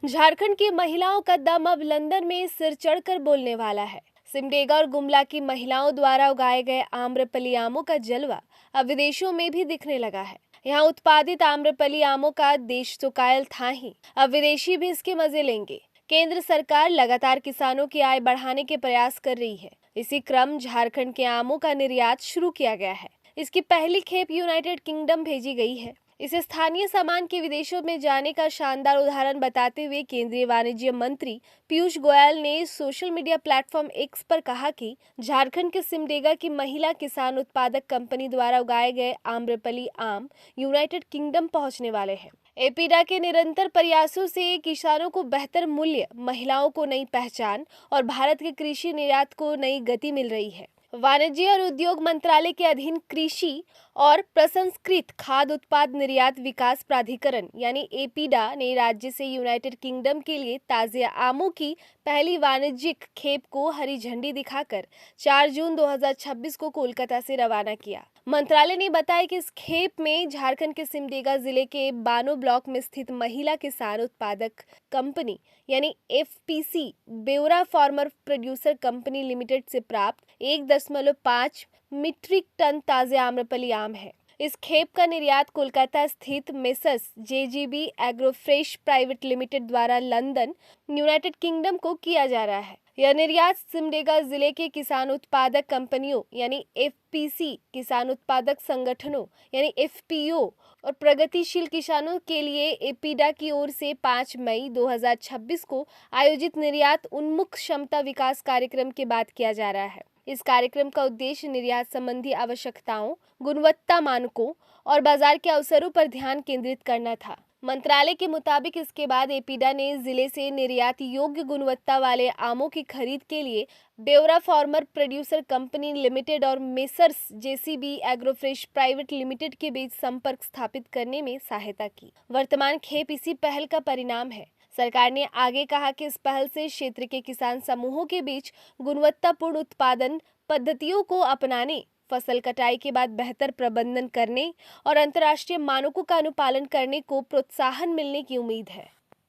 झारखंड की महिलाओं का दम अब लंदन में सिर चढ़कर बोलने वाला है। सिमडेगा और गुमला की महिलाओं द्वारा उगाए गए आम्रपली आमों का जलवा अब विदेशों में भी दिखने लगा है। यहाँ उत्पादित आम्रपली आमों का देश तो कायल था ही, अब विदेशी भी इसके मजे लेंगे। केंद्र सरकार लगातार किसानों की आय बढ़ाने के प्रयास कर रही है। इसी क्रम झारखंड के आमों का निर्यात शुरू किया गया है। इसकी पहली खेप यूनाइटेड किंगडम भेजी गई है। इसे स्थानीय सामान के विदेशों में जाने का शानदार उदाहरण बताते हुए केंद्रीय वाणिज्य मंत्री पीयूष गोयल ने सोशल मीडिया प्लेटफॉर्म एक्स पर कहा कि झारखंड के सिमडेगा की महिला किसान उत्पादक कंपनी द्वारा उगाए गए आम्रपली आम यूनाइटेड किंगडम पहुंचने वाले हैं। एपीडा के निरंतर प्रयासों से किसानों को बेहतर मूल्य, महिलाओं को नई पहचान और भारत के कृषि निर्यात को नई गति मिल रही है। वाणिज्य और उद्योग मंत्रालय के अधीन कृषि और प्रसंस्कृत खाद्य उत्पाद निर्यात विकास प्राधिकरण यानी एपीडा ने राज्य से यूनाइटेड किंगडम के लिए ताजे आमों की पहली वाणिज्यिक खेप को हरी झंडी दिखाकर 4 जून 2026 को कोलकाता से रवाना किया। मंत्रालय ने बताया कि इस खेप में झारखंड के सिमडेगा जिले के बानो ब्लॉक में स्थित महिला किसान उत्पादक कंपनी यानी एफपीसी ब्योरा फार्मर प्रोड्यूसर कंपनी लिमिटेड से प्राप्त 1.5 मीट्रिक टन ताजे आम्रपली आम है। इस खेप का निर्यात कोलकाता स्थित मेसर्स जेजीबी एग्रोफ्रेश प्राइवेट लिमिटेड द्वारा लंदन, यूनाइटेड किंगडम को किया जा रहा है। यह निर्यात सिमडेगा जिले के किसान उत्पादक कंपनियों यानी एफपीसी, किसान उत्पादक संगठनों यानी एफपीओ और प्रगतिशील किसानों के लिए एपीडा की ओर से 5 मई 2026 को आयोजित निर्यात उन्मुख क्षमता विकास कार्यक्रम के बाद किया जा रहा है। इस कार्यक्रम का उद्देश्य निर्यात संबंधी आवश्यकताओं, गुणवत्ता मानकों और बाजार के अवसरों पर ध्यान केंद्रित करना था। मंत्रालय के मुताबिक इसके बाद एपीडा ने जिले से निर्यात योग्य गुणवत्ता वाले आमों की खरीद के लिए ब्योरा फार्मर प्रोड्यूसर कंपनी लिमिटेड और मेसर्स जेसीबी एग्रोफ्रेश प्राइवेट लिमिटेड के बीच संपर्क स्थापित करने में सहायता की। वर्तमान खेप इसी पहल का परिणाम है। सरकार ने आगे कहा कि इस पहल से क्षेत्र के किसान समूहों के बीच गुणवत्तापूर्ण उत्पादन पद्धतियों को अपनाने, फसल कटाई के बाद बेहतर प्रबंधन करने और अंतर्राष्ट्रीय मानकों का अनुपालन करने को प्रोत्साहन मिलने की उम्मीद है।